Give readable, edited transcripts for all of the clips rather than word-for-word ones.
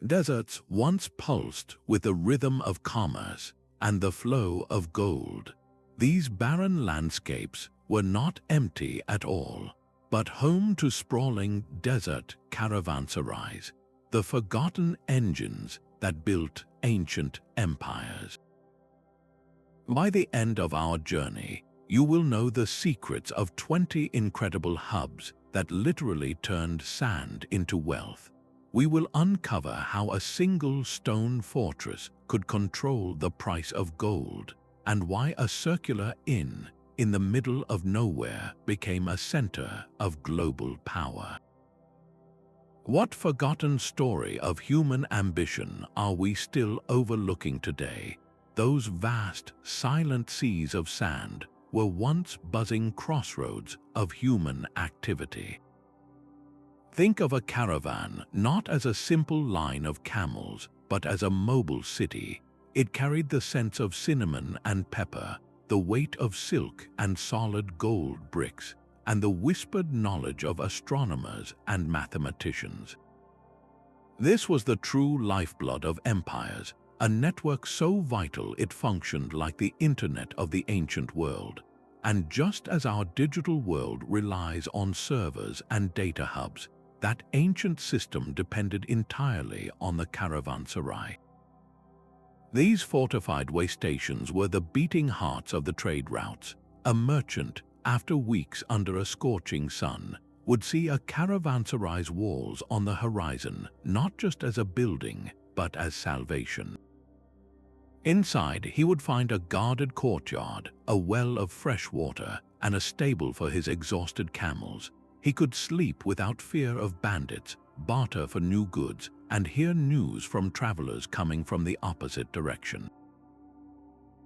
Deserts once pulsed with the rhythm of commerce and the flow of gold. These barren landscapes were not empty at all, but home to sprawling desert caravanserais, the forgotten engines that built ancient empires. By the end of our journey, you will know the secrets of 20 incredible hubs that literally turned sand into wealth. We will uncover how a single stone fortress could control the price of gold, and why a circular inn in the middle of nowhere became a center of global power. What forgotten story of human ambition are we still overlooking today? Those vast, silent seas of sand were once buzzing crossroads of human activity. Think of a caravan not as a simple line of camels, but as a mobile city. It carried the scents of cinnamon and pepper, the weight of silk and solid gold bricks, and the whispered knowledge of astronomers and mathematicians. This was the true lifeblood of empires, a network so vital it functioned like the internet of the ancient world. And just as our digital world relies on servers and data hubs, that ancient system depended entirely on the Caravanserai. These fortified waystations were the beating hearts of the trade routes. A merchant, after weeks under a scorching sun, would see a caravanserai's walls on the horizon, not just as a building, but as salvation. Inside, he would find a guarded courtyard, a well of fresh water, and a stable for his exhausted camels. He could sleep without fear of bandits, barter for new goods, and hear news from travelers coming from the opposite direction.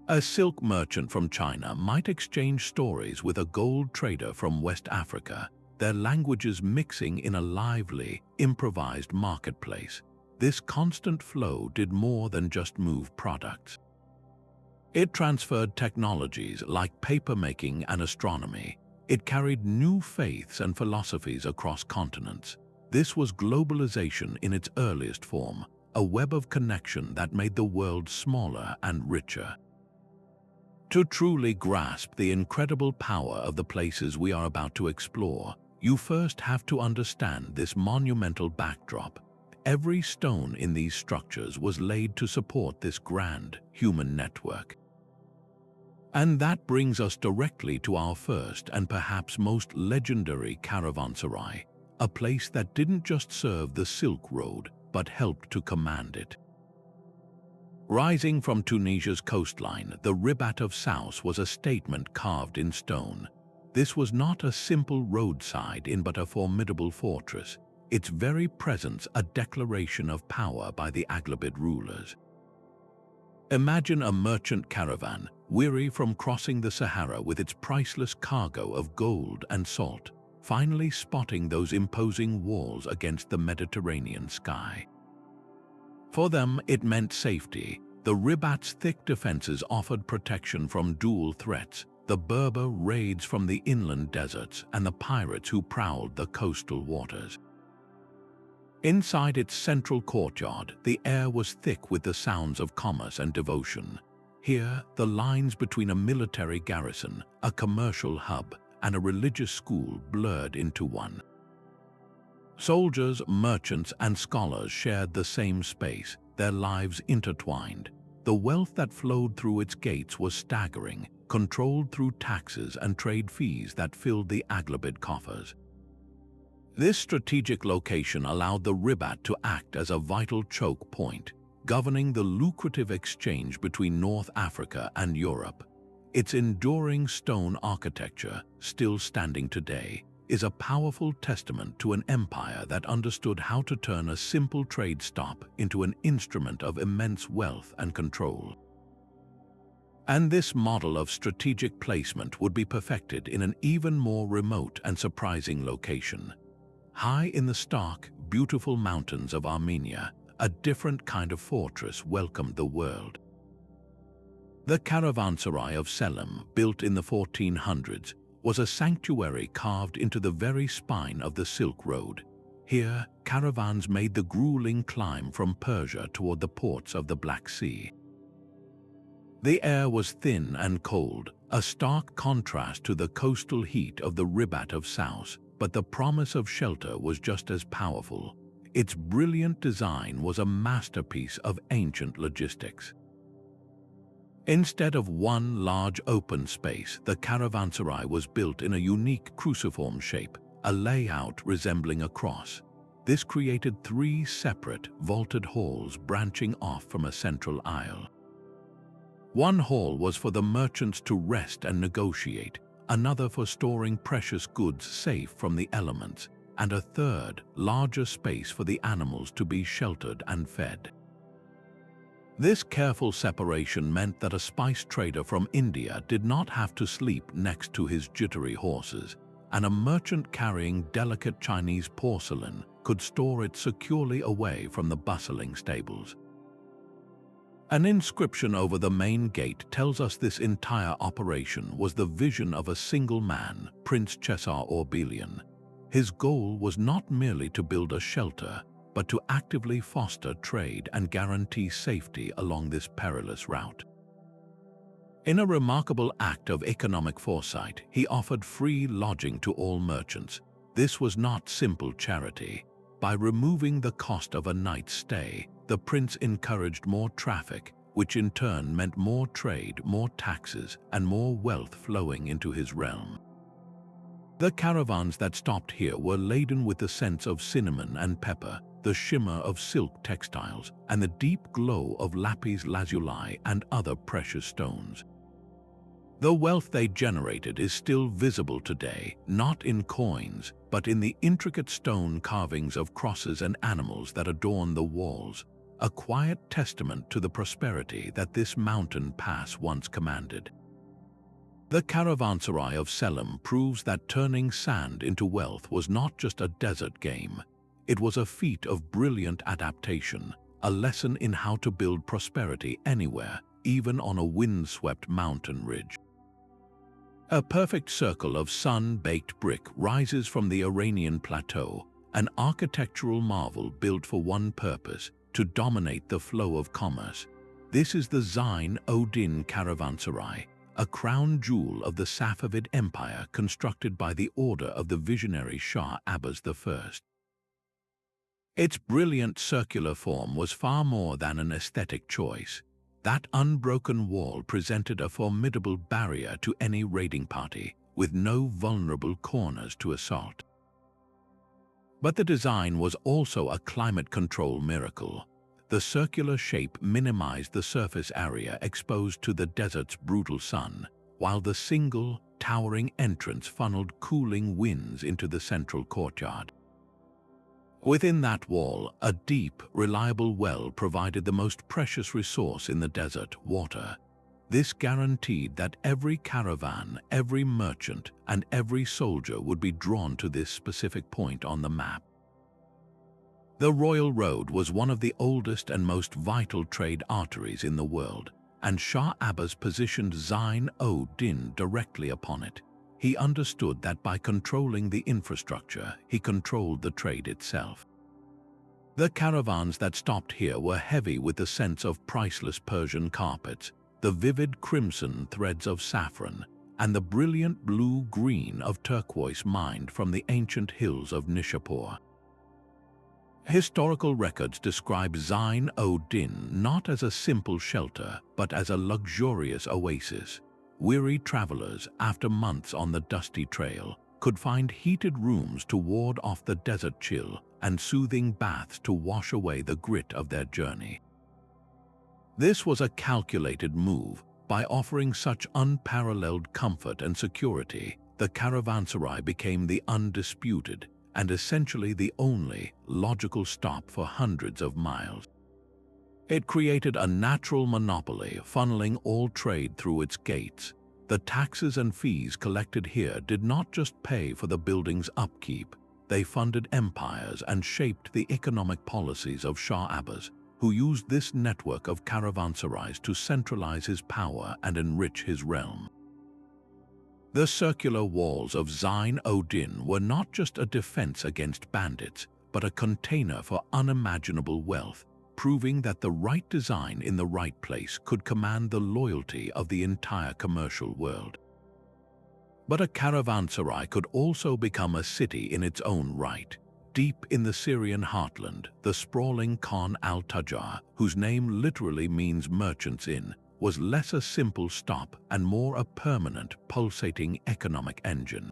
A silk merchant from China might exchange stories with a gold trader from West Africa, their languages mixing in a lively, improvised marketplace. This constant flow did more than just move products. It transferred technologies like papermaking and astronomy. It carried new faiths and philosophies across continents. This was globalization in its earliest form, a web of connection that made the world smaller and richer. To truly grasp the incredible power of the places we are about to explore, you first have to understand this monumental backdrop. Every stone in these structures was laid to support this grand human network. And that brings us directly to our first and perhaps most legendary caravanserai, a place that didn't just serve the Silk Road, but helped to command it. Rising from Tunisia's coastline, the Ribat of Sousse was a statement carved in stone. This was not a simple roadside inn but a formidable fortress, its very presence a declaration of power by the Aghlabid rulers. Imagine a merchant caravan, weary from crossing the Sahara with its priceless cargo of gold and salt, finally spotting those imposing walls against the Mediterranean sky. For them, it meant safety. The Ribat's thick defenses offered protection from dual threats: the Berber raids from the inland deserts and the pirates who prowled the coastal waters. Inside its central courtyard, the air was thick with the sounds of commerce and devotion. Here, the lines between a military garrison, a commercial hub, and a religious school blurred into one. Soldiers, merchants, and scholars shared the same space, their lives intertwined. The wealth that flowed through its gates was staggering, controlled through taxes and trade fees that filled the Aghlabid coffers. This strategic location allowed the Ribat to act as a vital choke point, governing the lucrative exchange between North Africa and Europe. Its enduring stone architecture, still standing today, is a powerful testament to an empire that understood how to turn a simple trade stop into an instrument of immense wealth and control. And this model of strategic placement would be perfected in an even more remote and surprising location. High in the stark, beautiful mountains of Armenia, a different kind of fortress welcomed the world. The Caravanserai of Selham, built in the 1400s, was a sanctuary carved into the very spine of the Silk Road. Here, caravans made the grueling climb from Persia toward the ports of the Black Sea. The air was thin and cold, a stark contrast to the coastal heat of the Ribat of Sousse, but the promise of shelter was just as powerful. Its brilliant design was a masterpiece of ancient logistics. Instead of one large open space, the Caravanserai was built in a unique cruciform shape, a layout resembling a cross. This created 3 separate, vaulted halls branching off from a central aisle. One hall was for the merchants to rest and negotiate, another for storing precious goods safe from the elements, and a third, larger space for the animals to be sheltered and fed. This careful separation meant that a spice trader from India did not have to sleep next to his jittery horses, and a merchant carrying delicate Chinese porcelain could store it securely away from the bustling stables. An inscription over the main gate tells us this entire operation was the vision of a single man, Prince Cesar Orbelian. His goal was not merely to build a shelter, but to actively foster trade and guarantee safety along this perilous route. In a remarkable act of economic foresight, he offered free lodging to all merchants. This was not simple charity. By removing the cost of a night's stay, the prince encouraged more traffic, which in turn meant more trade, more taxes, and more wealth flowing into his realm. The caravans that stopped here were laden with the scents of cinnamon and pepper, the shimmer of silk textiles, and the deep glow of lapis lazuli and other precious stones. The wealth they generated is still visible today, not in coins, but in the intricate stone carvings of crosses and animals that adorn the walls, a quiet testament to the prosperity that this mountain pass once commanded. The Caravanserai of Selham proves that turning sand into wealth was not just a desert game. It was a feat of brilliant adaptation, a lesson in how to build prosperity anywhere, even on a windswept mountain ridge. A perfect circle of sun-baked brick rises from the Iranian plateau, an architectural marvel built for one purpose: to dominate the flow of commerce. This is the Zine Odin Caravanserai, a crown jewel of the Safavid Empire constructed by the order of the visionary Shah Abbasi I. Its brilliant circular form was far more than an aesthetic choice. That unbroken wall presented a formidable barrier to any raiding party, with no vulnerable corners to assault. But the design was also a climate control miracle. The circular shape minimized the surface area exposed to the desert's brutal sun, while the single, towering entrance funneled cooling winds into the central courtyard. Within that wall, a deep, reliable well provided the most precious resource in the desert: water. This guaranteed that every caravan, every merchant, and every soldier would be drawn to this specific point on the map. The Royal Road was one of the oldest and most vital trade arteries in the world, and Shah Abbasi positioned Zine Odin directly upon it. He understood that by controlling the infrastructure, he controlled the trade itself. The caravans that stopped here were heavy with the scents of priceless Persian carpets, the vivid crimson threads of saffron, and the brilliant blue-green of turquoise mined from the ancient hills of Nishapur. Historical records describe Zine Odin not as a simple shelter, but as a luxurious oasis. Weary travelers, after months on the dusty trail, could find heated rooms to ward off the desert chill and soothing baths to wash away the grit of their journey. This was a calculated move. By offering such unparalleled comfort and security, the Caravanserai became the undisputed and essentially the only logical stop for hundreds of miles. It created a natural monopoly, funneling all trade through its gates. The taxes and fees collected here did not just pay for the building's upkeep, they funded empires and shaped the economic policies of Shah Abbasi, who used this network of caravanserais to centralize his power and enrich his realm. The circular walls of Zine Odin were not just a defense against bandits, but a container for unimaginable wealth, proving that the right design in the right place could command the loyalty of the entire commercial world. But a caravanserai could also become a city in its own right. Deep in the Syrian heartland, the sprawling Khan al-Tajar, whose name literally means merchant's inn, was less a simple stop and more a permanent, pulsating economic engine.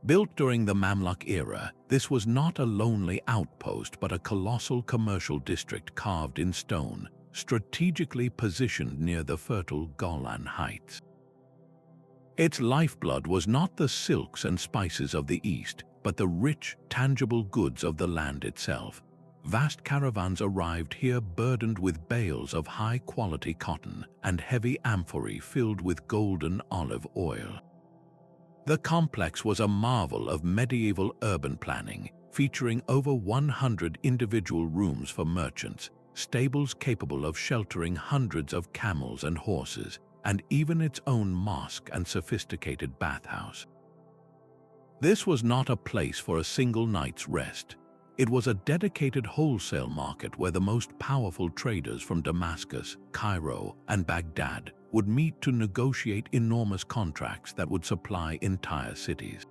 Built during the Mamluk era, this was not a lonely outpost but a colossal commercial district carved in stone, strategically positioned near the fertile Golan Heights. Its lifeblood was not the silks and spices of the East, but the rich, tangible goods of the land itself. Vast caravans arrived here burdened with bales of high-quality cotton and heavy amphorae filled with golden olive oil. The complex was a marvel of medieval urban planning, featuring over 100 individual rooms for merchants, stables capable of sheltering hundreds of camels and horses, and even its own mosque and sophisticated bathhouse. This was not a place for a single night's rest. It was a dedicated wholesale market where the most powerful traders from Damascus, Cairo, and Baghdad would meet to negotiate enormous contracts that would supply entire cities.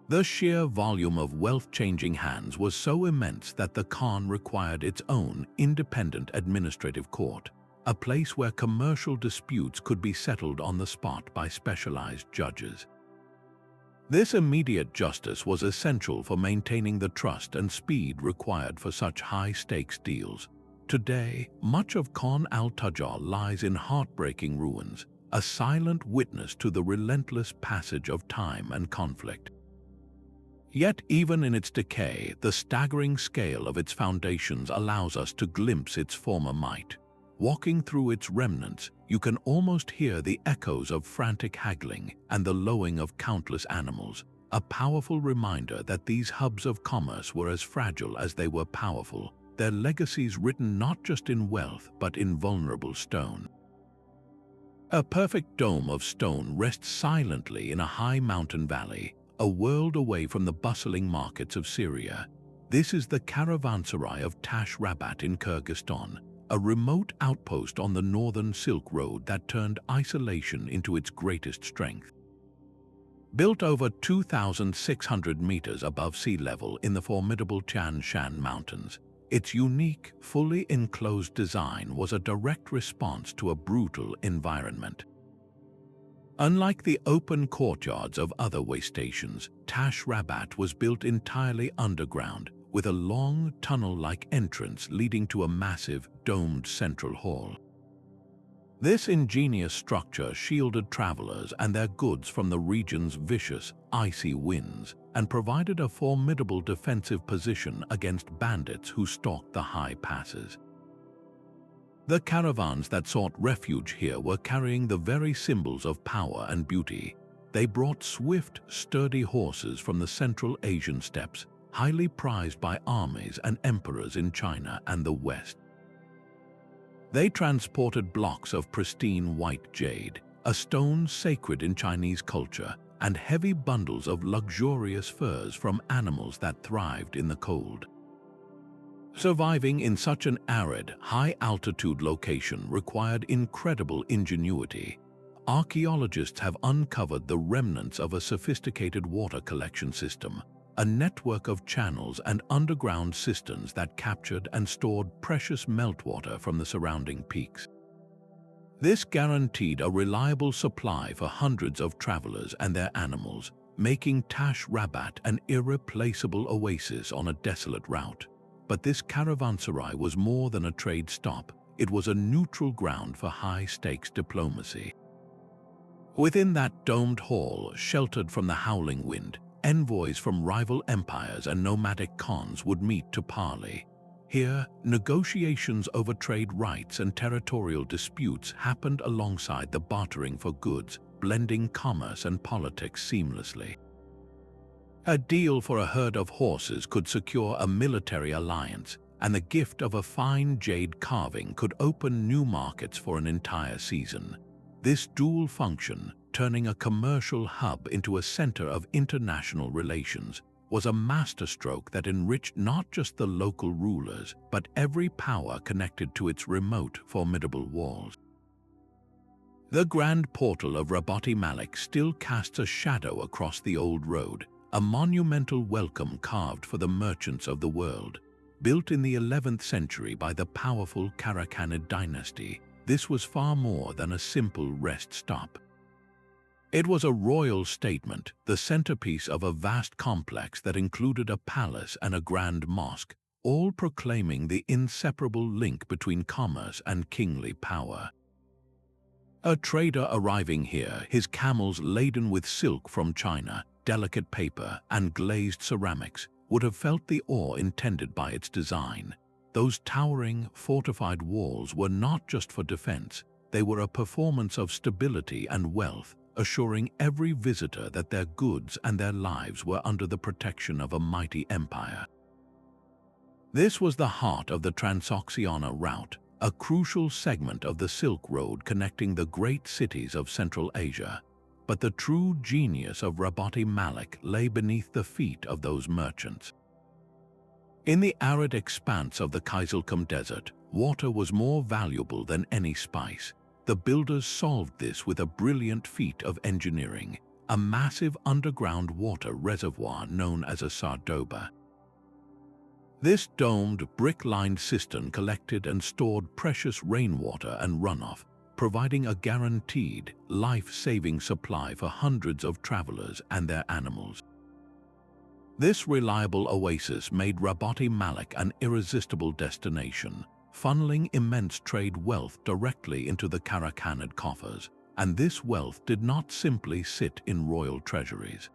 The sheer volume of wealth-changing hands was so immense that the Khan required its own independent administrative court, a place where commercial disputes could be settled on the spot by specialized judges. This immediate justice was essential for maintaining the trust and speed required for such high-stakes deals. Today, much of Khan al-Tajar lies in heartbreaking ruins, a silent witness to the relentless passage of time and conflict. Yet even in its decay, the staggering scale of its foundations allows us to glimpse its former might. Walking through its remnants, you can almost hear the echoes of frantic haggling and the lowing of countless animals, a powerful reminder that these hubs of commerce were as fragile as they were powerful, their legacies written not just in wealth but in vulnerable stone. A perfect dome of stone rests silently in a high mountain valley, a world away from the bustling markets of Syria. This is the Caravanserai of Tash Rabat in Kyrgyzstan, a remote outpost on the northern Silk Road that turned isolation into its greatest strength. Built over 2,600 meters above sea level in the formidable Tian Shan Mountains, its unique, fully enclosed design was a direct response to a brutal environment. Unlike the open courtyards of other waystations, Tash Rabat was built entirely underground, with a long tunnel-like entrance leading to a massive, domed central hall. This ingenious structure shielded travelers and their goods from the region's vicious, icy winds and provided a formidable defensive position against bandits who stalked the high passes. The caravans that sought refuge here were carrying the very symbols of power and beauty. They brought swift, sturdy horses from the Central Asian steppes, highly prized by armies and emperors in China and the West. They transported blocks of pristine white jade, a stone sacred in Chinese culture, and heavy bundles of luxurious furs from animals that thrived in the cold. Surviving in such an arid, high-altitude location required incredible ingenuity. Archaeologists have uncovered the remnants of a sophisticated water collection system, a network of channels and underground cisterns that captured and stored precious meltwater from the surrounding peaks. This guaranteed a reliable supply for hundreds of travelers and their animals, making Tash Rabat an irreplaceable oasis on a desolate route. But this caravanserai was more than a trade stop. It was a neutral ground for high-stakes diplomacy. Within that domed hall, sheltered from the howling wind, envoys from rival empires and nomadic khans would meet to parley. Here, negotiations over trade rights and territorial disputes happened alongside the bartering for goods, blending commerce and politics seamlessly. A deal for a herd of horses could secure a military alliance, and the gift of a fine jade carving could open new markets for an entire season. This dual function, turning a commercial hub into a center of international relations, was a masterstroke that enriched not just the local rulers, but every power connected to its remote, formidable walls. The grand portal of Rabotti Malik still casts a shadow across the old road, a monumental welcome carved for the merchants of the world. Built in the 11th century by the powerful Caravanserai dynasty, this was far more than a simple rest stop. It was a royal statement, the centerpiece of a vast complex that included a palace and a grand mosque, all proclaiming the inseparable link between commerce and kingly power. A trader arriving here, his camels laden with silk from China, delicate paper, and glazed ceramics, would have felt the awe intended by its design. Those towering, fortified walls were not just for defense, they were a performance of stability and wealth, assuring every visitor that their goods and their lives were under the protection of a mighty empire. This was the heart of the Transoxiana route, a crucial segment of the Silk Road connecting the great cities of Central Asia. But the true genius of Rabotti Malik lay beneath the feet of those merchants. In the arid expanse of the Kaiselkum Desert, water was more valuable than any spice. The builders solved this with a brilliant feat of engineering, a massive underground water reservoir known as a sardoba. This domed, brick-lined cistern collected and stored precious rainwater and runoff, providing a guaranteed, life-saving supply for hundreds of travelers and their animals. This reliable oasis made Rabotti Malik an irresistible destination, funneling immense trade wealth directly into the Caravanserai coffers, and this wealth did not simply sit in royal treasuries.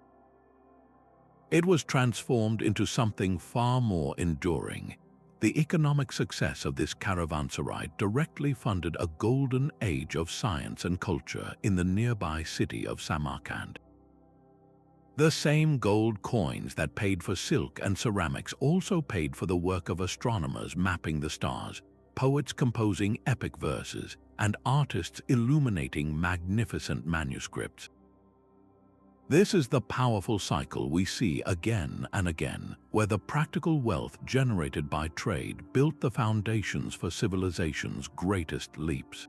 It was transformed into something far more enduring. The economic success of this Caravanserai directly funded a golden age of science and culture in the nearby city of Samarkand. The same gold coins that paid for silk and ceramics also paid for the work of astronomers mapping the stars, poets composing epic verses, and artists illuminating magnificent manuscripts. This is the powerful cycle we see again and again, where the practical wealth generated by trade built the foundations for civilization's greatest leaps.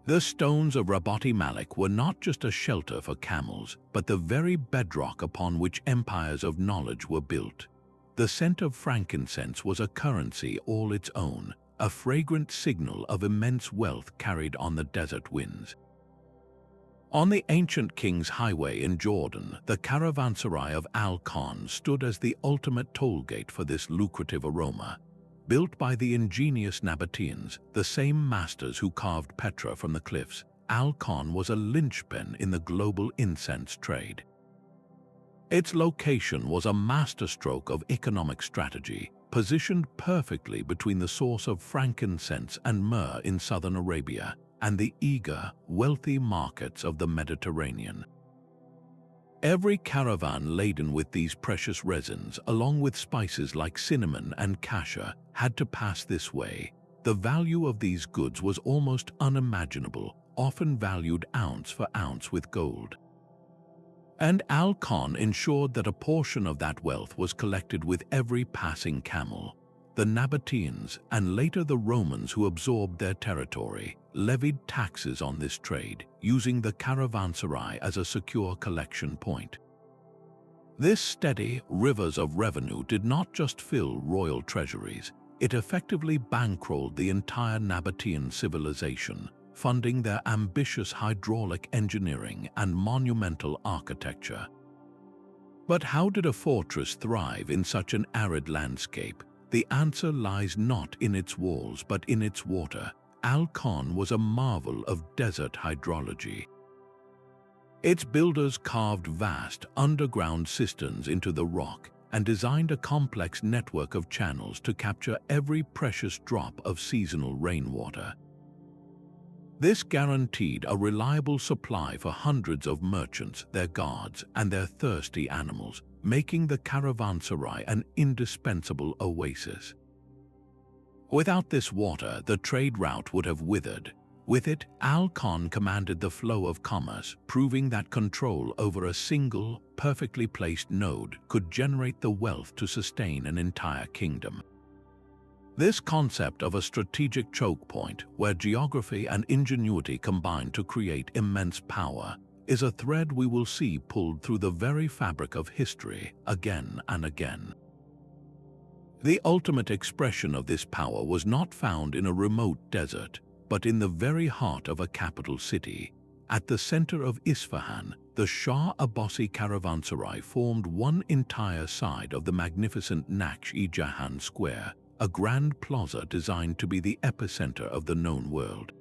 The stones of Rabotti Malik were not just a shelter for camels, but the very bedrock upon which empires of knowledge were built. The scent of frankincense was a currency all its own, a fragrant signal of immense wealth carried on the desert winds. On the ancient King's Highway in Jordan, the Caravanserai of Al-Khan stood as the ultimate tollgate for this lucrative aroma. Built by the ingenious Nabateans, the same masters who carved Petra from the cliffs, Al-Khan was a linchpin in the global incense trade. Its location was a masterstroke of economic strategy, positioned perfectly between the source of frankincense and myrrh in southern Arabia and the eager, wealthy markets of the Mediterranean. Every caravan laden with these precious resins, along with spices like cinnamon and cassia, had to pass this way. The value of these goods was almost unimaginable, often valued ounce for ounce with gold. And Al-Khan ensured that a portion of that wealth was collected with every passing camel. The Nabateans, and later the Romans who absorbed their territory, levied taxes on this trade, using the Caravanserai as a secure collection point. This steady rivers of revenue did not just fill royal treasuries, it effectively bankrolled the entire Nabatean civilization, funding their ambitious hydraulic engineering and monumental architecture. But how did a fortress thrive in such an arid landscape? The answer lies not in its walls, but in its water. Al-Khan was a marvel of desert hydrology. Its builders carved vast underground cisterns into the rock and designed a complex network of channels to capture every precious drop of seasonal rainwater. This guaranteed a reliable supply for hundreds of merchants, their guards, and their thirsty animals, making the Caravanserai an indispensable oasis. Without this water, the trade route would have withered. With it, Al-Khan commanded the flow of commerce, proving that control over a single, perfectly placed node could generate the wealth to sustain an entire kingdom. This concept of a strategic choke point, where geography and ingenuity combine to create immense power, is a thread we will see pulled through the very fabric of history again and again. The ultimate expression of this power was not found in a remote desert, but in the very heart of a capital city. At the center of Isfahan, the Shah Abbasi Caravanserai formed one entire side of the magnificent Naksh-e-Jahan Square, a grand plaza designed to be the epicenter of the known world.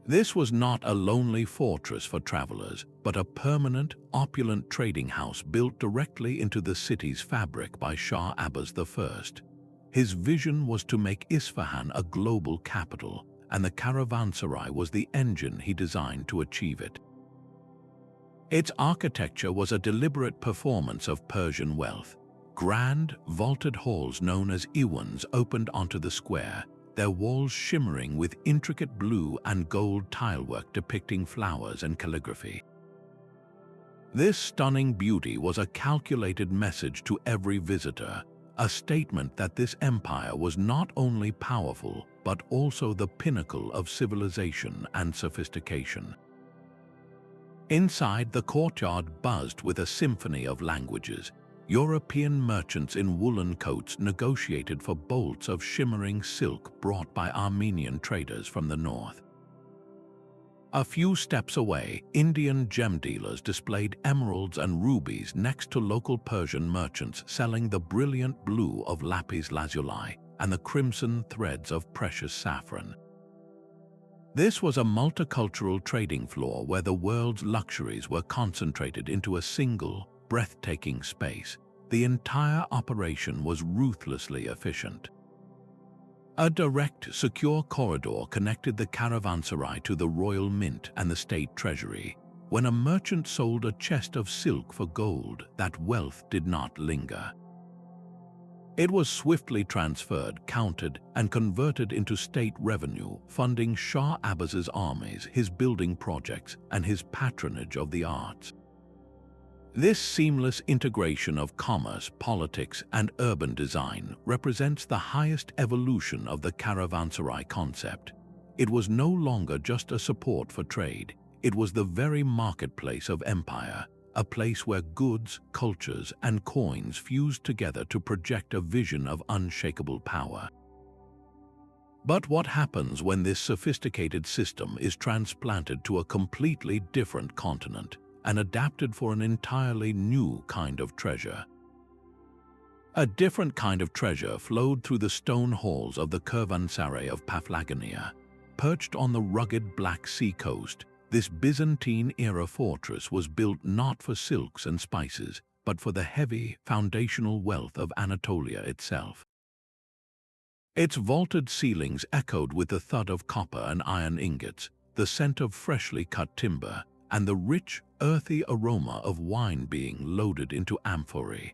This was not a lonely fortress for travelers, but a permanent, opulent trading house built directly into the city's fabric by Shah Abbas I. His vision was to make Isfahan a global capital, and the Caravanserai was the engine he designed to achieve it. Its architecture was a deliberate performance of Persian wealth. Grand, vaulted halls known as iwans opened onto the square, their walls shimmering with intricate blue and gold tilework depicting flowers and calligraphy. This stunning beauty was a calculated message to every visitor, a statement that this empire was not only powerful, but also the pinnacle of civilization and sophistication. Inside, the courtyard buzzed with a symphony of languages. European merchants in woolen coats negotiated for bolts of shimmering silk brought by Armenian traders from the north. A few steps away, Indian gem dealers displayed emeralds and rubies next to local Persian merchants selling the brilliant blue of lapis lazuli and the crimson threads of precious saffron. This was a multicultural trading floor where the world's luxuries were concentrated into a single, breathtaking space. The entire operation was ruthlessly efficient. A direct, secure corridor connected the Caravanserai to the royal mint and the state treasury. When a merchant sold a chest of silk for gold, that wealth did not linger. It was swiftly transferred, counted, and converted into state revenue, funding Shah Abbas's armies, his building projects, and his patronage of the arts. This seamless integration of commerce, politics, and urban design represents the highest evolution of the Caravanserai concept. It was no longer just a support for trade. It was the very marketplace of empire, a place where goods, cultures, and coins fused together to project a vision of unshakable power. But what happens when this sophisticated system is transplanted to a completely different continent and adapted for an entirely new kind of treasure? A different kind of treasure flowed through the stone halls of the Caravanserai of Paphlagenia. Perched on the rugged Black Sea coast, this Byzantine-era fortress was built not for silks and spices, but for the heavy, foundational wealth of Anatolia itself. Its vaulted ceilings echoed with the thud of copper and iron ingots, the scent of freshly cut timber, and the rich, earthy aroma of wine being loaded into amphorae.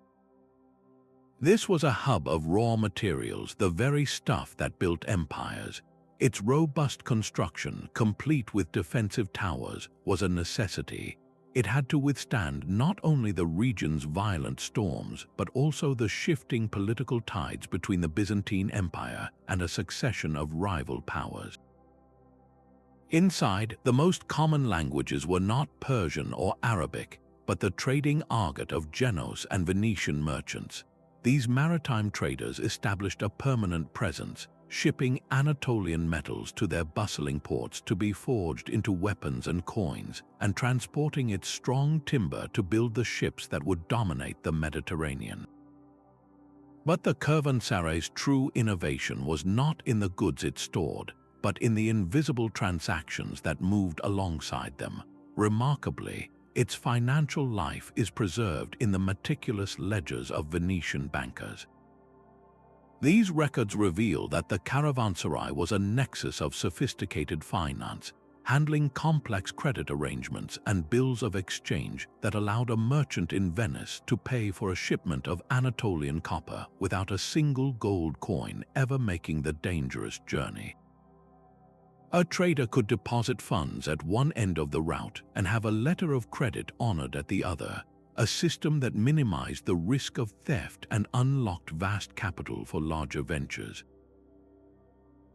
This was a hub of raw materials, the very stuff that built empires. Its robust construction, complete with defensive towers, was a necessity. It had to withstand not only the region's violent storms, but also the shifting political tides between the Byzantine Empire and a succession of rival powers. Inside, the most common languages were not Persian or Arabic, but the trading argot of Genoese and Venetian merchants. These maritime traders established a permanent presence, shipping Anatolian metals to their bustling ports to be forged into weapons and coins, and transporting its strong timber to build the ships that would dominate the Mediterranean. But the Caravanserai's true innovation was not in the goods it stored, but in the invisible transactions that moved alongside them. Remarkably, its financial life is preserved in the meticulous ledgers of Venetian bankers. These records reveal that the Caravanserai was a nexus of sophisticated finance, handling complex credit arrangements and bills of exchange that allowed a merchant in Venice to pay for a shipment of Anatolian copper without a single gold coin ever making the dangerous journey. A trader could deposit funds at one end of the route and have a letter of credit honored at the other, a system that minimized the risk of theft and unlocked vast capital for larger ventures.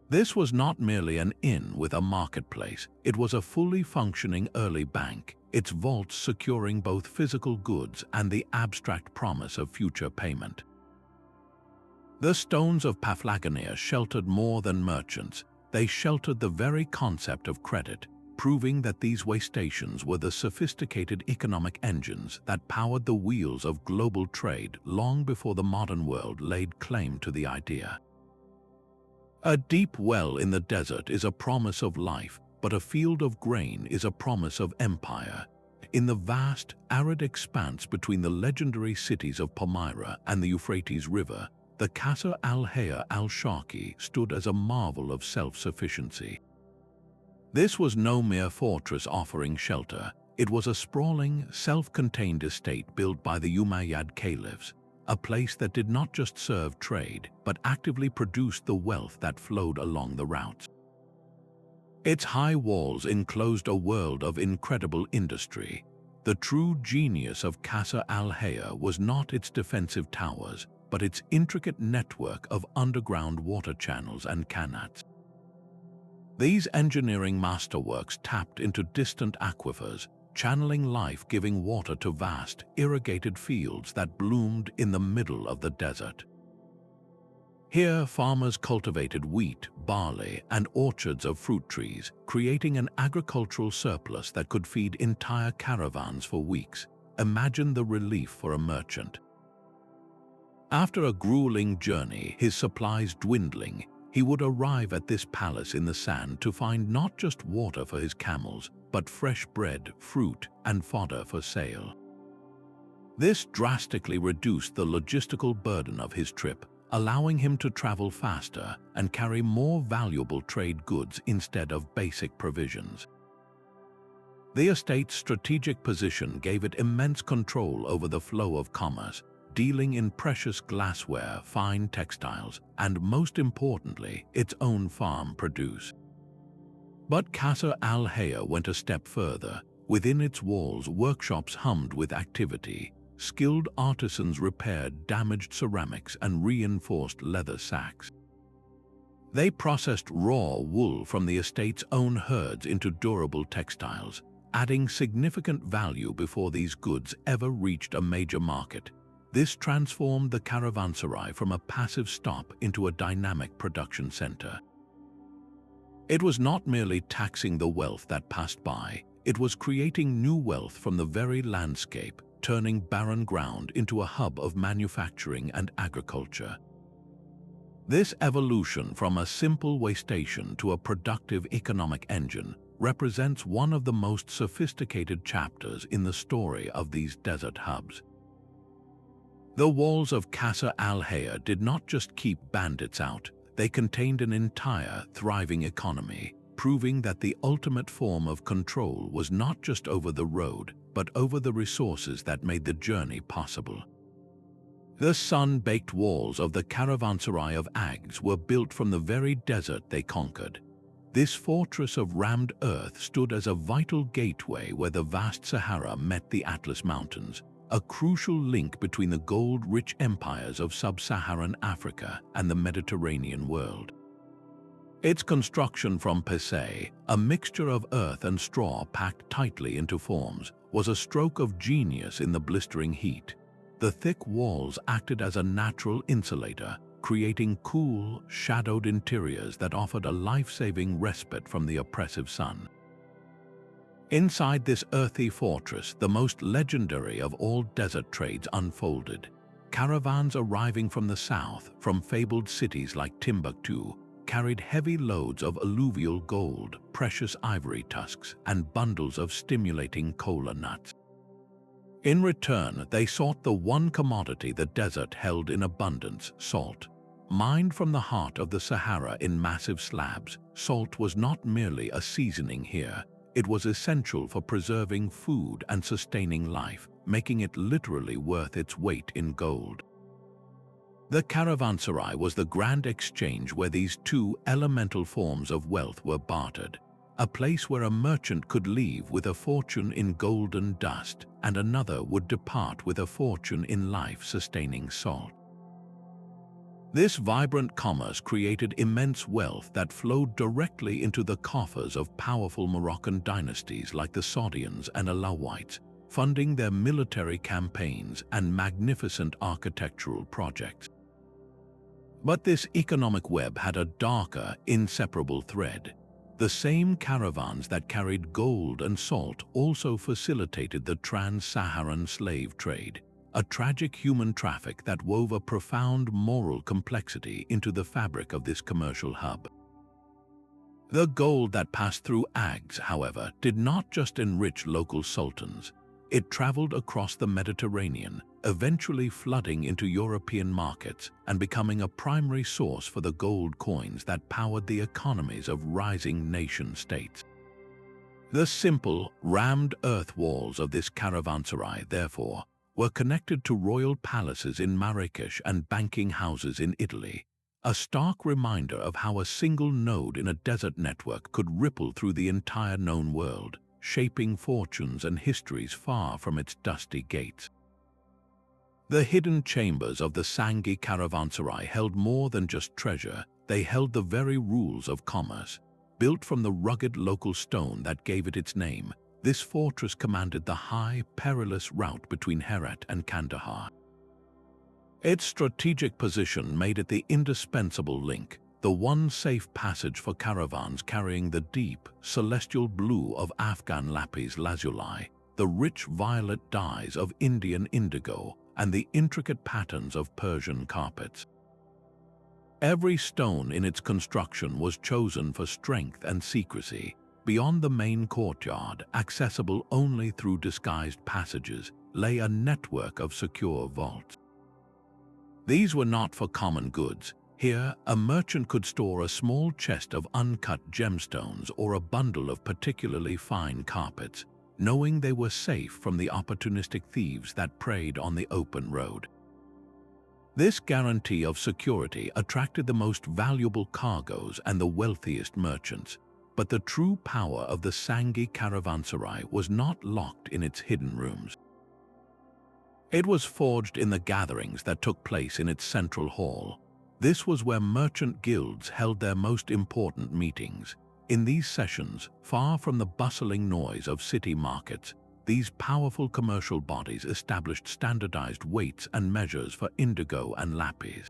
This was not merely an inn with a marketplace, it was a fully functioning early bank, its vaults securing both physical goods and the abstract promise of future payment. The stones of Paphlagenia sheltered more than merchants, they sheltered the very concept of credit, proving that these waystations were the sophisticated economic engines that powered the wheels of global trade long before the modern world laid claim to the idea. A deep well in the desert is a promise of life, but a field of grain is a promise of empire. In the vast, arid expanse between the legendary cities of Palmyra and the Euphrates River, the Casa al-Haya al-Sharqi stood as a marvel of self-sufficiency. This was no mere fortress offering shelter, it was a sprawling, self-contained estate built by the Umayyad caliphs, a place that did not just serve trade, but actively produced the wealth that flowed along the routes. Its high walls enclosed a world of incredible industry. The true genius of Casa al-Haya was not its defensive towers, but its intricate network of underground water channels and qanats. These engineering masterworks tapped into distant aquifers, channeling life-giving water to vast, irrigated fields that bloomed in the middle of the desert. Here, farmers cultivated wheat, barley, and orchards of fruit trees, creating an agricultural surplus that could feed entire caravans for weeks. Imagine the relief for a merchant. After a grueling journey, his supplies dwindling, he would arrive at this palace in the sand to find not just water for his camels, but fresh bread, fruit, and fodder for sale. This drastically reduced the logistical burden of his trip, allowing him to travel faster and carry more valuable trade goods instead of basic provisions. The estate's strategic position gave it immense control over the flow of commerce, dealing in precious glassware, fine textiles, and most importantly, its own farm produce. But Casa al-Haya went a step further. Within its walls, workshops hummed with activity. Skilled artisans repaired damaged ceramics and reinforced leather sacks. They processed raw wool from the estate's own herds into durable textiles, adding significant value before these goods ever reached a major market. This transformed the Caravanserai from a passive stop into a dynamic production center. It was not merely taxing the wealth that passed by, it was creating new wealth from the very landscape, turning barren ground into a hub of manufacturing and agriculture. This evolution from a simple waystation to a productive economic engine represents one of the most sophisticated chapters in the story of these desert hubs. The walls of Casa al-Haya did not just keep bandits out, they contained an entire, thriving economy, proving that the ultimate form of control was not just over the road, but over the resources that made the journey possible. The sun-baked walls of the Caravanserai of Aggs were built from the very desert they conquered. This fortress of rammed earth stood as a vital gateway where the vast Sahara met the Atlas Mountains, a crucial link between the gold-rich empires of sub-Saharan Africa and the Mediterranean world. Its construction from pisse, a mixture of earth and straw packed tightly into forms, was a stroke of genius in the blistering heat. The thick walls acted as a natural insulator, creating cool, shadowed interiors that offered a life-saving respite from the oppressive sun. Inside this earthy fortress, the most legendary of all desert trades unfolded. Caravans arriving from the south, from fabled cities like Timbuktu, carried heavy loads of alluvial gold, precious ivory tusks, and bundles of stimulating cola nuts. In return, they sought the one commodity the desert held in abundance: salt. Mined from the heart of the Sahara in massive slabs, salt was not merely a seasoning here. It was essential for preserving food and sustaining life, making it literally worth its weight in gold. The Caravanserai was the grand exchange where these two elemental forms of wealth were bartered, a place where a merchant could leave with a fortune in golden dust and another would depart with a fortune in life-sustaining salt. This vibrant commerce created immense wealth that flowed directly into the coffers of powerful Moroccan dynasties like the Saudians and Alawites, funding their military campaigns and magnificent architectural projects. But this economic web had a darker, inseparable thread. The same caravans that carried gold and salt also facilitated the trans-Saharan slave trade, a tragic human traffic that wove a profound moral complexity into the fabric of this commercial hub. The gold that passed through Aggs, however, did not just enrich local sultans. It traveled across the Mediterranean, eventually flooding into European markets and becoming a primary source for the gold coins that powered the economies of rising nation-states. The simple, rammed earth walls of this caravanserai, therefore, were connected to royal palaces in Marrakesh and banking houses in Italy, a stark reminder of how a single node in a desert network could ripple through the entire known world, shaping fortunes and histories far from its dusty gates. The hidden chambers of the Sanghi Caravanserai held more than just treasure, they held the very rules of commerce. Built from the rugged local stone that gave it its name, this fortress commanded the high, perilous route between Herat and Kandahar. Its strategic position made it the indispensable link, the one safe passage for caravans carrying the deep, celestial blue of Afghan lapis lazuli, the rich violet dyes of Indian indigo, and the intricate patterns of Persian carpets. Every stone in its construction was chosen for strength and secrecy. Beyond the main courtyard, accessible only through disguised passages, lay a network of secure vaults. These were not for common goods. Here, a merchant could store a small chest of uncut gemstones or a bundle of particularly fine carpets, knowing they were safe from the opportunistic thieves that preyed on the open road. This guarantee of security attracted the most valuable cargoes and the wealthiest merchants, but the true power of the Sanghi Caravanserai was not locked in its hidden rooms. It was forged in the gatherings that took place in its central hall. This was where merchant guilds held their most important meetings. In these sessions, far from the bustling noise of city markets, these powerful commercial bodies established standardized weights and measures for indigo and lapis.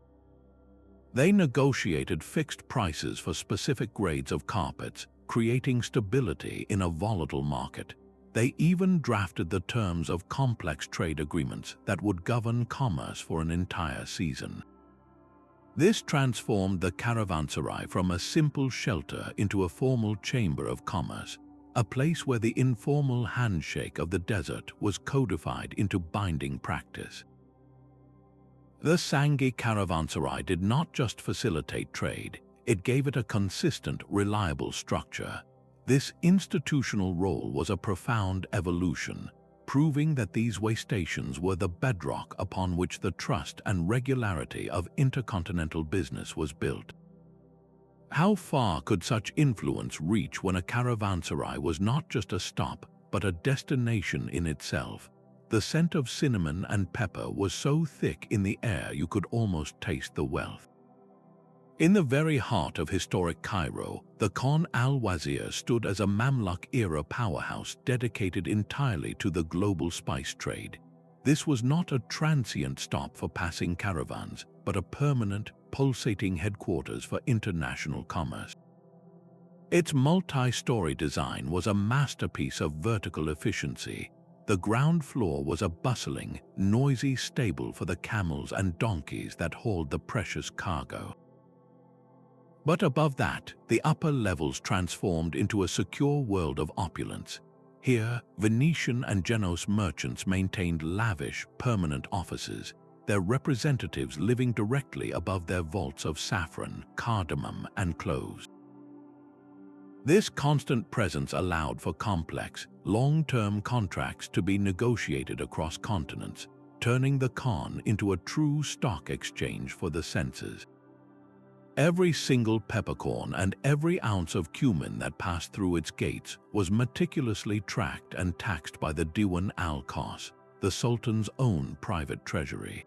They negotiated fixed prices for specific grades of carpets, creating stability in a volatile market. They even drafted the terms of complex trade agreements that would govern commerce for an entire season. This transformed the Caravanserai from a simple shelter into a formal chamber of commerce, a place where the informal handshake of the desert was codified into binding practice. The Sanghi Caravanserai did not just facilitate trade, it gave it a consistent, reliable structure. This institutional role was a profound evolution, proving that these waystations were the bedrock upon which the trust and regularity of intercontinental business was built. How far could such influence reach when a caravanserai was not just a stop, but a destination in itself? The scent of cinnamon and pepper was so thick in the air you could almost taste the wealth. In the very heart of historic Cairo, the Khan al-Wazir stood as a Mamluk-era powerhouse dedicated entirely to the global spice trade. This was not a transient stop for passing caravans, but a permanent, pulsating headquarters for international commerce. Its multi-story design was a masterpiece of vertical efficiency. The ground floor was a bustling, noisy stable for the camels and donkeys that hauled the precious cargo. But above that, the upper levels transformed into a secure world of opulence. Here, Venetian and Genoese merchants maintained lavish, permanent offices, their representatives living directly above their vaults of saffron, cardamom, and cloves. This constant presence allowed for complex, long-term contracts to be negotiated across continents, turning the Khan into a true stock exchange for the senses. Every single peppercorn and every ounce of cumin that passed through its gates was meticulously tracked and taxed by the Diwan al-Qas, the Sultan's own private treasury.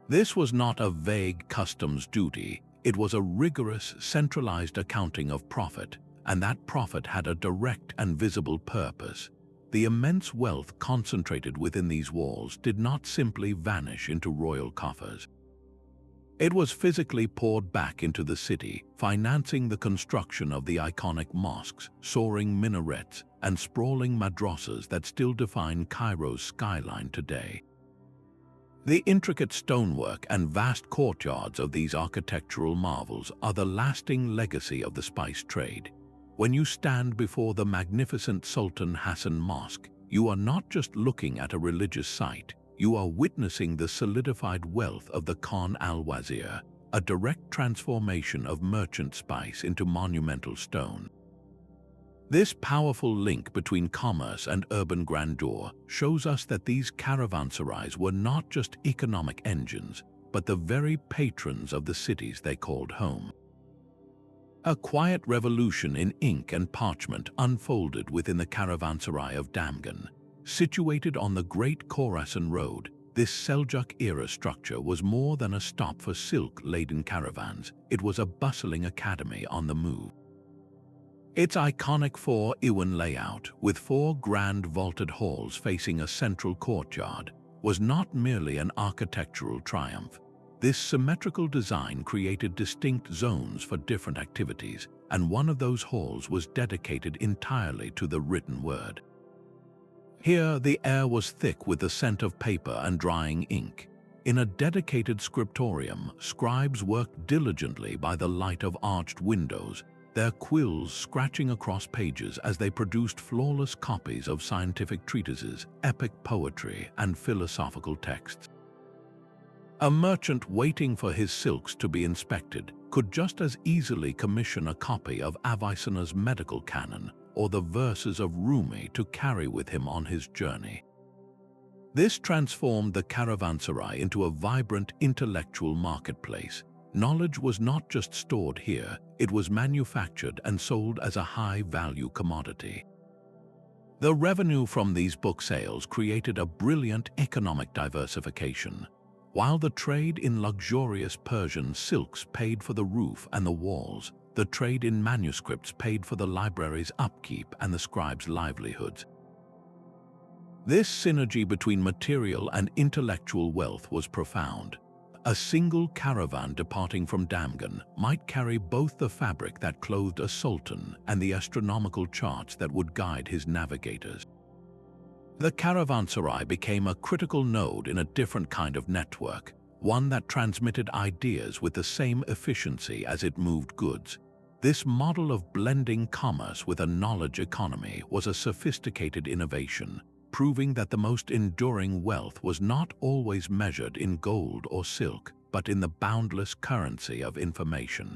This was not a vague customs duty, it was a rigorous, centralized accounting of profit, and that profit had a direct and visible purpose. The immense wealth concentrated within these walls did not simply vanish into royal coffers. It was physically poured back into the city, financing the construction of the iconic mosques, soaring minarets, and sprawling madrasas that still define Cairo's skyline today. The intricate stonework and vast courtyards of these architectural marvels are the lasting legacy of the spice trade. When you stand before the magnificent Sultan Hassan Mosque, you are not just looking at a religious site, you are witnessing the solidified wealth of the Khan al-Wazir, a direct transformation of merchant spice into monumental stone. This powerful link between commerce and urban grandeur shows us that these caravanserais were not just economic engines, but the very patrons of the cities they called home. A quiet revolution in ink and parchment unfolded within the Caravanserai of Damgan. Situated on the Great Khorasan Road, this Seljuk-era structure was more than a stop for silk-laden caravans. It was a bustling academy on the move. Its iconic four-Iwan layout, with four grand vaulted halls facing a central courtyard, was not merely an architectural triumph. This symmetrical design created distinct zones for different activities, and one of those halls was dedicated entirely to the written word. Here, the air was thick with the scent of paper and drying ink. In a dedicated scriptorium, scribes worked diligently by the light of arched windows, their quills scratching across pages as they produced flawless copies of scientific treatises, epic poetry, and philosophical texts. A merchant waiting for his silks to be inspected could just as easily commission a copy of Avicenna's medical canon or the verses of Rumi to carry with him on his journey. This transformed the Caravanserai into a vibrant intellectual marketplace. Knowledge was not just stored here, it was manufactured and sold as a high-value commodity. The revenue from these book sales created a brilliant economic diversification. While the trade in luxurious Persian silks paid for the roof and the walls, the trade in manuscripts paid for the library's upkeep and the scribes' livelihoods. This synergy between material and intellectual wealth was profound. A single caravan departing from Damgan might carry both the fabric that clothed a sultan and the astronomical charts that would guide his navigators. The Caravanserai became a critical node in a different kind of network, one that transmitted ideas with the same efficiency as it moved goods. This model of blending commerce with a knowledge economy was a sophisticated innovation, proving that the most enduring wealth was not always measured in gold or silk, but in the boundless currency of information.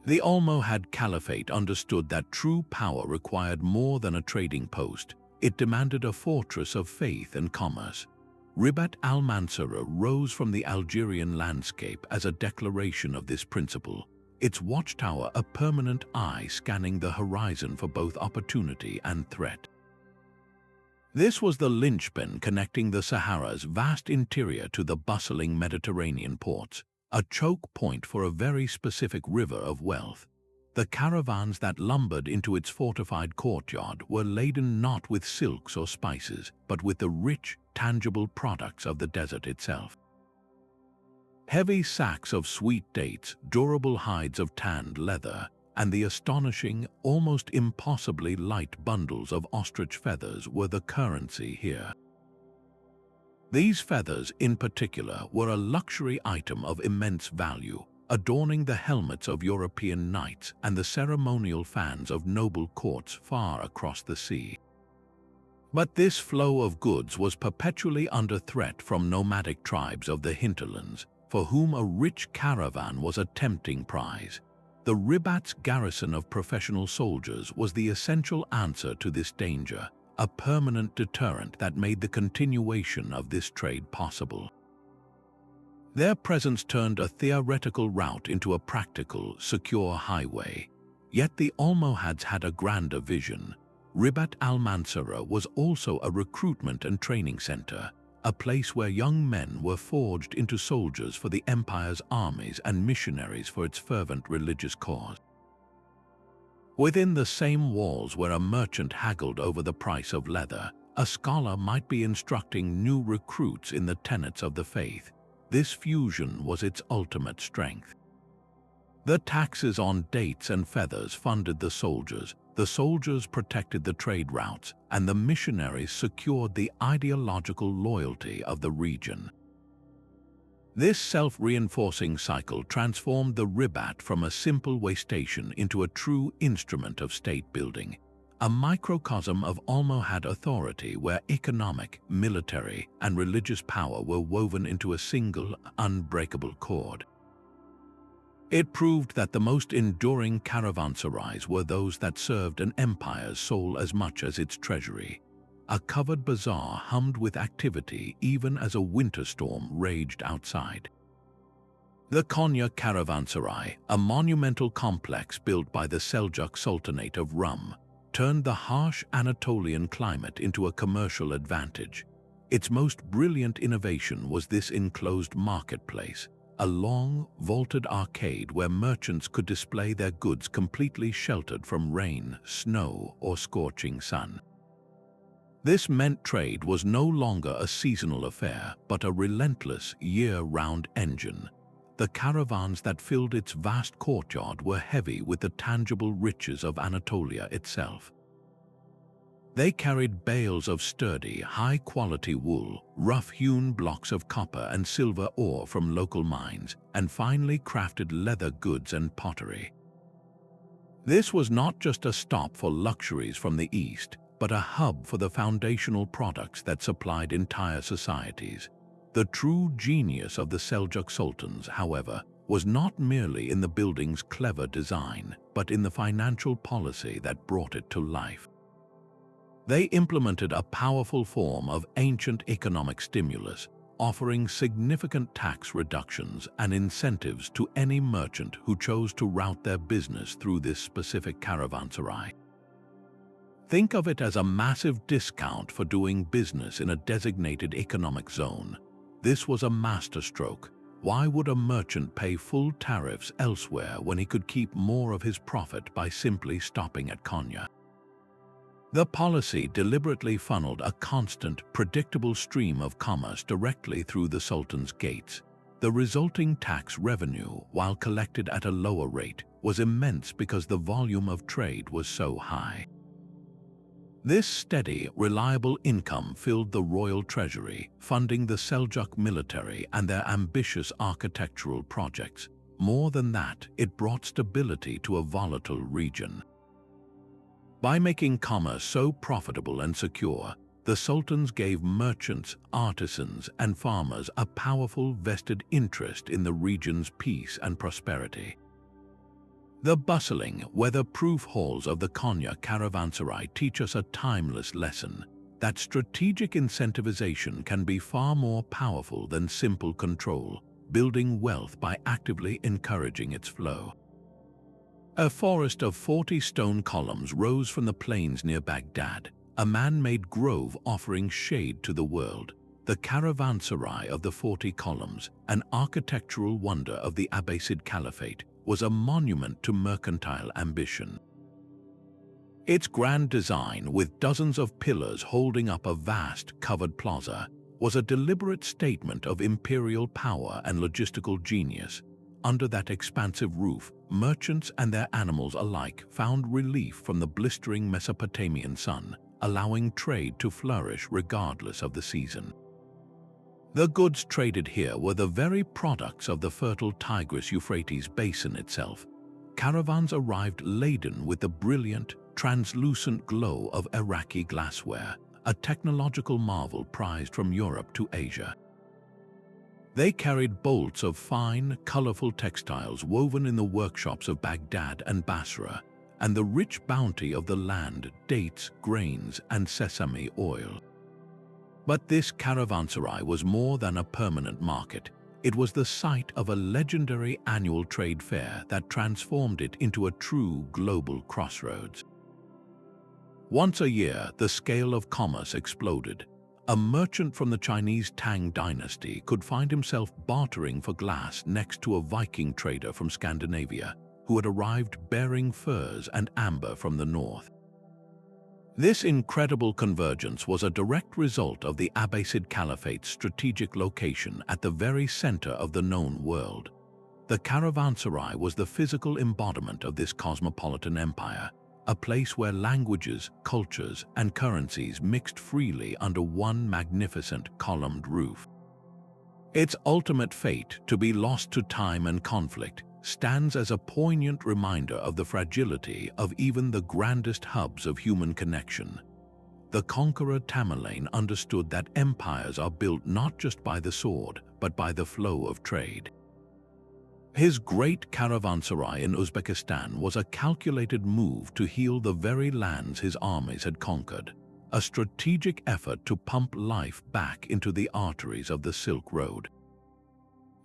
The Almohad Caliphate understood that true power required more than a trading post. It demanded a fortress of faith and commerce. Ribat al-Manseur rose from the Algerian landscape as a declaration of this principle, its watchtower a permanent eye scanning the horizon for both opportunity and threat. This was the linchpin connecting the Sahara's vast interior to the bustling Mediterranean ports, a choke point for a very specific river of wealth. The caravans that lumbered into its fortified courtyard were laden not with silks or spices, but with the rich, tangible products of the desert itself. Heavy sacks of sweet dates, durable hides of tanned leather, and the astonishing, almost impossibly light bundles of ostrich feathers were the currency here. These feathers, in particular, were a luxury item of immense value, adorning the helmets of European knights and the ceremonial fans of noble courts far across the sea. But this flow of goods was perpetually under threat from nomadic tribes of the hinterlands, for whom a rich caravan was a tempting prize. The Ribat's garrison of professional soldiers was the essential answer to this danger, a permanent deterrent that made the continuation of this trade possible. Their presence turned a theoretical route into a practical, secure highway. Yet the Almohads had a grander vision. Ribat al-Manseur was also a recruitment and training center, a place where young men were forged into soldiers for the empire's armies and missionaries for its fervent religious cause. Within the same walls where a merchant haggled over the price of leather, a scholar might be instructing new recruits in the tenets of the faith. This fusion was its ultimate strength. The taxes on dates and feathers funded the soldiers protected the trade routes, and the missionaries secured the ideological loyalty of the region. This self-reinforcing cycle transformed the Rabat from a simple waystation into a true instrument of state building, a microcosm of Almohad authority where economic, military, and religious power were woven into a single, unbreakable cord. It proved that the most enduring caravanserais were those that served an empire's soul as much as its treasury. A covered bazaar hummed with activity even as a winter storm raged outside. The Konya Caravanserai, a monumental complex built by the Seljuk Sultanate of Rum, turned the harsh Anatolian climate into a commercial advantage. Its most brilliant innovation was this enclosed marketplace, a long, vaulted arcade where merchants could display their goods completely sheltered from rain, snow, or scorching sun. This meant trade was no longer a seasonal affair, but a relentless, year-round engine. The caravans that filled its vast courtyard were heavy with the tangible riches of Anatolia itself. They carried bales of sturdy, high-quality wool, rough-hewn blocks of copper and silver ore from local mines, and finely crafted leather goods and pottery. This was not just a stop for luxuries from the East, but a hub for the foundational products that supplied entire societies. The true genius of the Seljuk sultans, however, was not merely in the building's clever design, but in the financial policy that brought it to life. They implemented a powerful form of ancient economic stimulus, offering significant tax reductions and incentives to any merchant who chose to route their business through this specific caravanserai. Think of it as a massive discount for doing business in a designated economic zone. This was a masterstroke. Why would a merchant pay full tariffs elsewhere when he could keep more of his profit by simply stopping at Konya? The policy deliberately funneled a constant, predictable stream of commerce directly through the Sultan's gates. The resulting tax revenue, while collected at a lower rate, was immense because the volume of trade was so high. This steady, reliable income filled the royal treasury, funding the Seljuk military and their ambitious architectural projects. More than that, it brought stability to a volatile region. By making commerce so profitable and secure, the sultans gave merchants, artisans, and farmers a powerful vested interest in the region's peace and prosperity. The bustling, weather-proof halls of the Konya Caravanserai teach us a timeless lesson that strategic incentivization can be far more powerful than simple control, building wealth by actively encouraging its flow. A forest of 40 stone columns rose from the plains near Baghdad, a man-made grove offering shade to the world. The Caravanserai of the 40 columns, an architectural wonder of the Abbasid Caliphate, was a monument to mercantile ambition. Its grand design, with dozens of pillars holding up a vast, covered plaza, was a deliberate statement of imperial power and logistical genius. Under that expansive roof, merchants and their animals alike found relief from the blistering Mesopotamian sun, allowing trade to flourish regardless of the season. The goods traded here were the very products of the fertile Tigris-Euphrates basin itself. Caravans arrived laden with the brilliant, translucent glow of Iraqi glassware, a technological marvel prized from Europe to Asia. They carried bolts of fine, colorful textiles woven in the workshops of Baghdad and Basra, and the rich bounty of the land, dates, grains, and sesame oil. But this caravanserai was more than a permanent market. It was the site of a legendary annual trade fair that transformed it into a true global crossroads. Once a year, the scale of commerce exploded. A merchant from the Chinese Tang dynasty could find himself bartering for glass next to a Viking trader from Scandinavia, who had arrived bearing furs and amber from the north. This incredible convergence was a direct result of the Abbasid Caliphate's strategic location at the very center of the known world. The Caravanserai was the physical embodiment of this cosmopolitan empire, a place where languages, cultures, and currencies mixed freely under one magnificent columned roof. Its ultimate fate, to be lost to time and conflict, stands as a poignant reminder of the fragility of even the grandest hubs of human connection. The conqueror Tamerlane understood that empires are built not just by the sword, but by the flow of trade. His great caravanserai in Uzbekistan was a calculated move to heal the very lands his armies had conquered, a strategic effort to pump life back into the arteries of the Silk Road.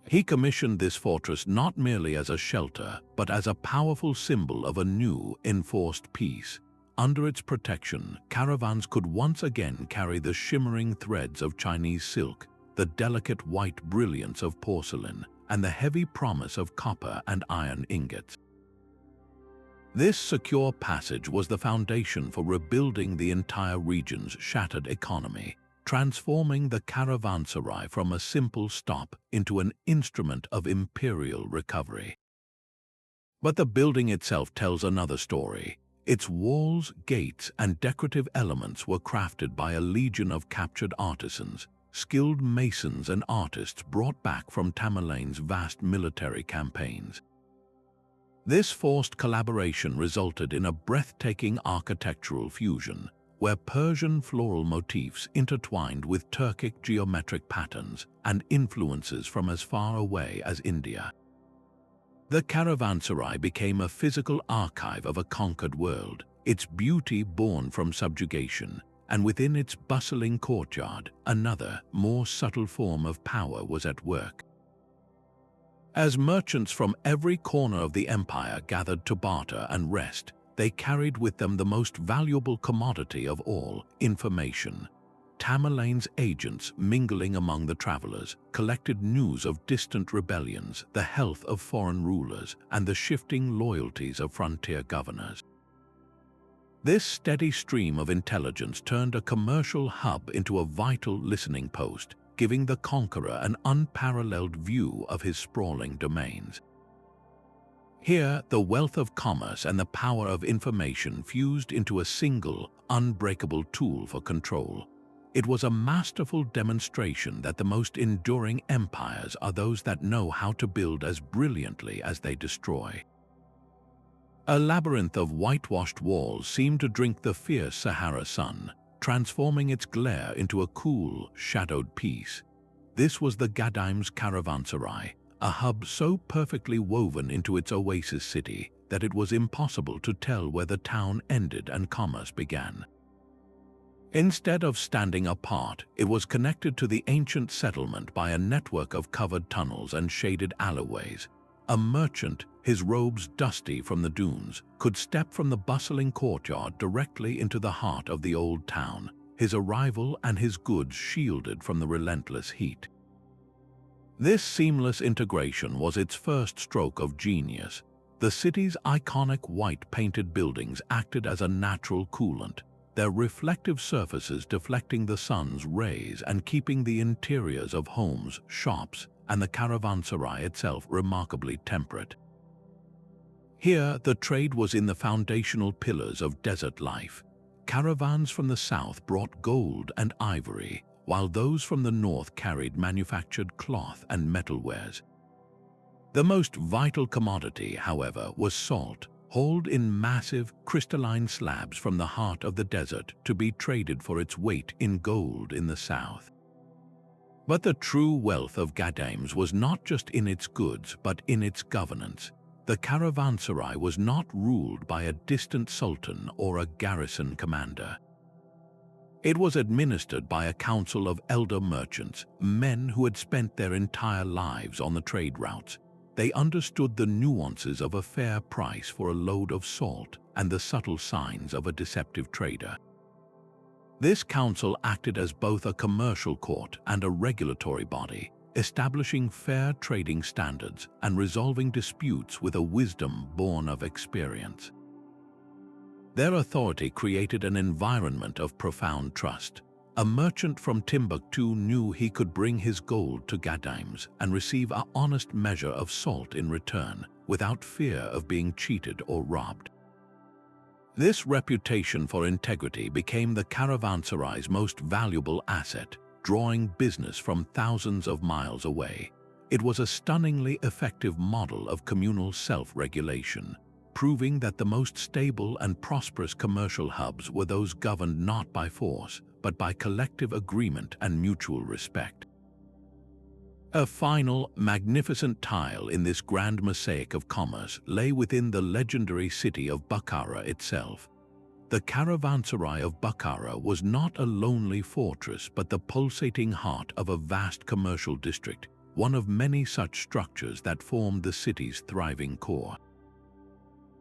He commissioned this fortress not merely as a shelter, but as a powerful symbol of a new, enforced peace. Under its protection, caravans could once again carry the shimmering threads of Chinese silk, the delicate white brilliance of porcelain, and the heavy promise of copper and iron ingots. This secure passage was the foundation for rebuilding the entire region's shattered economy, transforming the Caravanserai from a simple stop into an instrument of imperial recovery. But the building itself tells another story. Its walls, gates, and decorative elements were crafted by a legion of captured artisans, skilled masons and artists brought back from Tamerlane's vast military campaigns. This forced collaboration resulted in a breathtaking architectural fusion, where Persian floral motifs intertwined with Turkic geometric patterns and influences from as far away as India. The Caravanserai became a physical archive of a conquered world, its beauty born from subjugation, and within its bustling courtyard, another, more subtle form of power was at work. As merchants from every corner of the empire gathered to barter and rest, they carried with them the most valuable commodity of all, information. Tamerlane's agents, mingling among the travelers, collected news of distant rebellions, the health of foreign rulers, and the shifting loyalties of frontier governors. This steady stream of intelligence turned a commercial hub into a vital listening post, giving the conqueror an unparalleled view of his sprawling domains. Here, the wealth of commerce and the power of information fused into a single, unbreakable tool for control. It was a masterful demonstration that the most enduring empires are those that know how to build as brilliantly as they destroy. A labyrinth of whitewashed walls seemed to drink the fierce Sahara sun, transforming its glare into a cool, shadowed peace. This was the Ghadaim's Caravanserai, a hub so perfectly woven into its oasis city that it was impossible to tell where the town ended and commerce began. Instead of standing apart, it was connected to the ancient settlement by a network of covered tunnels and shaded alleyways. A merchant, his robes dusty from the dunes, could step from the bustling courtyard directly into the heart of the old town, his arrival and his goods shielded from the relentless heat. This seamless integration was its first stroke of genius. The city's iconic white-painted buildings acted as a natural coolant, their reflective surfaces deflecting the sun's rays and keeping the interiors of homes, shops, and the Caravanserai itself remarkably temperate. Here, the trade was in the foundational pillars of desert life. Caravans from the south brought gold and ivory, while those from the north carried manufactured cloth and metalwares. The most vital commodity, however, was salt, hauled in massive, crystalline slabs from the heart of the desert to be traded for its weight in gold in the south. But the true wealth of Ghadaim's was not just in its goods, but in its governance. the Caravanserai was not ruled by a distant sultan or a garrison commander. It was administered by a council of elder merchants, men who had spent their entire lives on the trade routes. They understood the nuances of a fair price for a load of salt and the subtle signs of a deceptive trader. This council acted as both a commercial court and a regulatory body, establishing fair trading standards and resolving disputes with a wisdom born of experience. Their authority created an environment of profound trust. A merchant from Timbuktu knew he could bring his gold to Ghadames and receive an honest measure of salt in return, without fear of being cheated or robbed. This reputation for integrity became the Caravanserai's most valuable asset, drawing business from thousands of miles away. It was a stunningly effective model of communal self-regulation, proving that the most stable and prosperous commercial hubs were those governed not by force, but by collective agreement and mutual respect. A final, magnificent tile in this grand mosaic of commerce lay within the legendary city of Bukhara itself. The Caravanserai of Bukhara was not a lonely fortress but the pulsating heart of a vast commercial district, one of many such structures that formed the city's thriving core.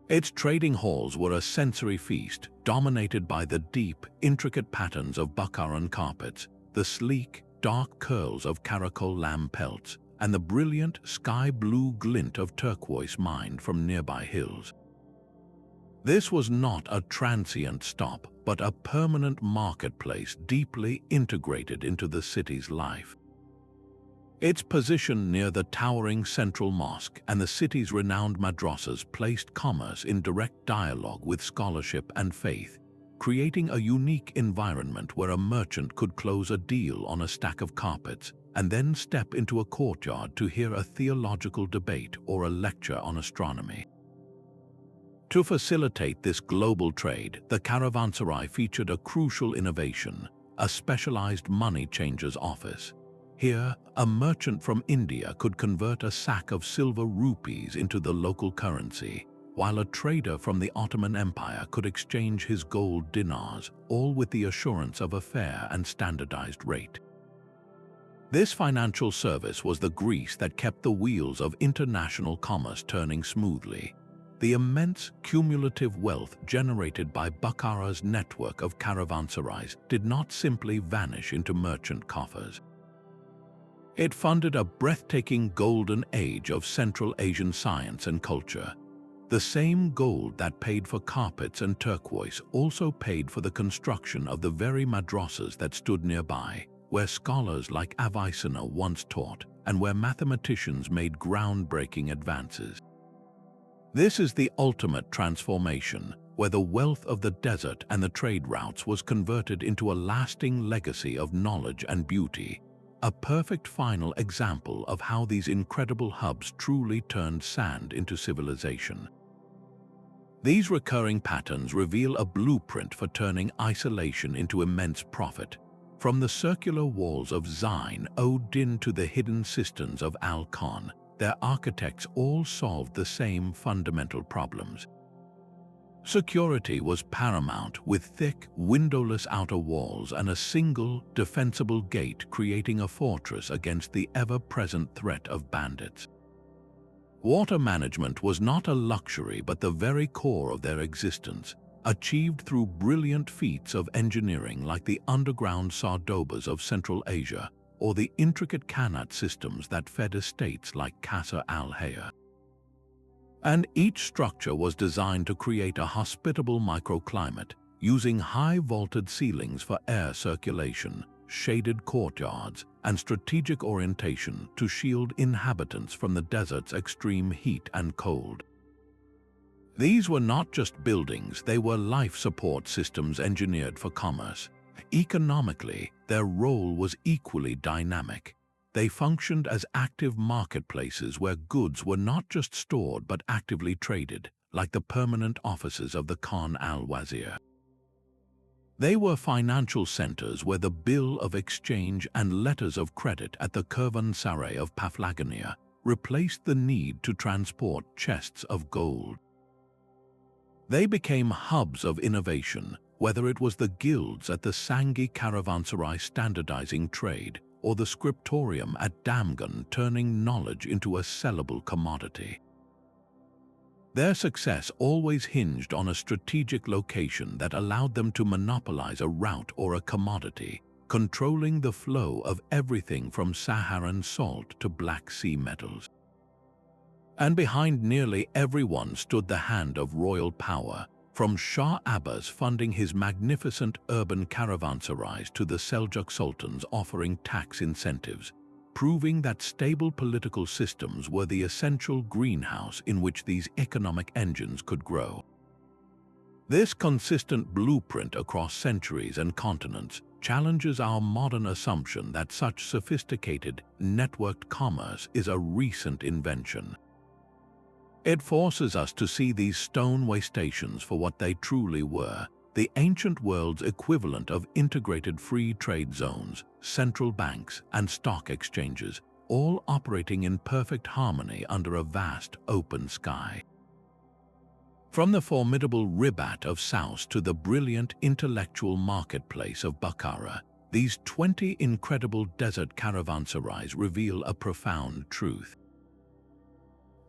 Its trading halls were a sensory feast, dominated by the deep, intricate patterns of Bukharan carpets, the sleek, dark curls of Karakol lamb pelts, and the brilliant sky-blue glint of turquoise mined from nearby hills. This was not a transient stop, but a permanent marketplace deeply integrated into the city's life. Its position near the towering central mosque and the city's renowned madrasas placed commerce in direct dialogue with scholarship and faith, creating a unique environment where a merchant could close a deal on a stack of carpets and then step into a courtyard to hear a theological debate or a lecture on astronomy. To facilitate this global trade, the Caravanserai featured a crucial innovation, a specialized money changer's office. Here, a merchant from India could convert a sack of silver rupees into the local currency, while a trader from the Ottoman Empire could exchange his gold dinars, all with the assurance of a fair and standardized rate. This financial service was the grease that kept the wheels of international commerce turning smoothly. The immense cumulative wealth generated by Bukhara's network of caravanserais did not simply vanish into merchant coffers. It funded a breathtaking golden age of Central Asian science and culture. The same gold that paid for carpets and turquoise also paid for the construction of the very madrasas that stood nearby, where scholars like Avicenna once taught and where mathematicians made groundbreaking advances. This is the ultimate transformation, where the wealth of the desert and the trade routes was converted into a lasting legacy of knowledge and beauty, a perfect final example of how these incredible hubs truly turned sand into civilization. These recurring patterns reveal a blueprint for turning isolation into immense profit. From the circular walls of Zine, Odin to the hidden cisterns of Al-Khan, their architects all solved the same fundamental problems. Security was paramount, with thick, windowless outer walls and a single, defensible gate creating a fortress against the ever-present threat of bandits. Water management was not a luxury but the very core of their existence, achieved through brilliant feats of engineering like the underground sardobas of Central Asia or the intricate qanat systems that fed estates like Casa al-Haya. And each structure was designed to create a hospitable microclimate, using high vaulted ceilings for air circulation, shaded courtyards, and strategic orientation to shield inhabitants from the desert's extreme heat and cold. These were not just buildings, they were life support systems engineered for commerce. Economically, their role was equally dynamic. They functioned as active marketplaces where goods were not just stored but actively traded, like the permanent offices of the Khan al-Wazir. They were financial centers where the bill of exchange and letters of credit at the Caravanserais of Paphlagenia replaced the need to transport chests of gold. They became hubs of innovation, whether it was the guilds at the Sangi Caravanserai standardizing trade, or the scriptorium at Damgan turning knowledge into a sellable commodity. Their success always hinged on a strategic location that allowed them to monopolize a route or a commodity, controlling the flow of everything from Saharan salt to Black Sea metals. And behind nearly everyone stood the hand of royal power, from Shah Abbas funding his magnificent urban caravanserais to the Seljuk sultans offering tax incentives, proving that stable political systems were the essential greenhouse in which these economic engines could grow. This consistent blueprint across centuries and continents challenges our modern assumption that such sophisticated, networked commerce is a recent invention. It forces us to see these stone waystations for what they truly were, the ancient world's equivalent of integrated free trade zones, central banks, and stock exchanges, all operating in perfect harmony under a vast open sky. From the formidable Ribat of Sousse to the brilliant intellectual marketplace of Bukhara, these 20 incredible desert caravanserais reveal a profound truth.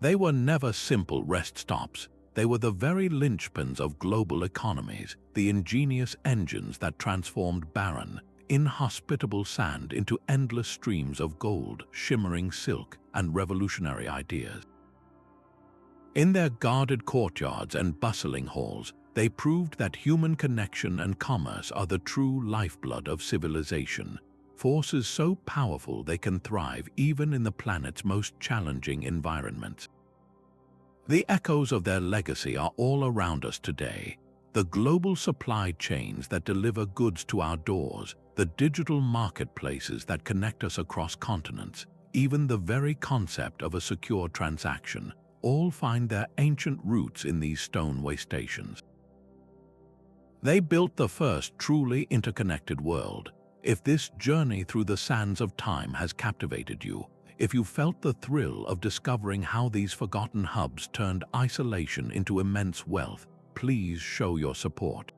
They were never simple rest stops. They were the very linchpins of global economies, the ingenious engines that transformed barren, inhospitable sand into endless streams of gold, shimmering silk, and revolutionary ideas. In their guarded courtyards and bustling halls, they proved that human connection and commerce are the true lifeblood of civilization, forces so powerful they can thrive even in the planet's most challenging environments. The echoes of their legacy are all around us today. The global supply chains that deliver goods to our doors, the digital marketplaces that connect us across continents, even the very concept of a secure transaction, all find their ancient roots in these stone waystations. They built the first truly interconnected world. If this journey through the sands of time has captivated you, if you felt the thrill of discovering how these forgotten hubs turned isolation into immense wealth, please show your support.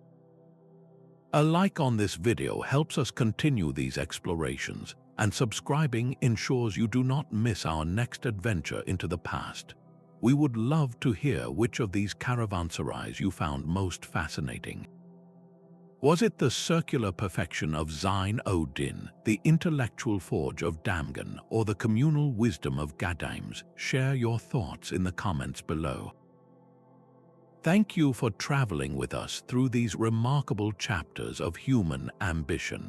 A like on this video helps us continue these explorations, and subscribing ensures you do not miss our next adventure into the past. We would love to hear which of these caravanserais you found most fascinating. Was it the circular perfection of Zine Odin, the intellectual forge of Damgan, or the communal wisdom of Gadaims? Share your thoughts in the comments below. Thank you for traveling with us through these remarkable chapters of human ambition.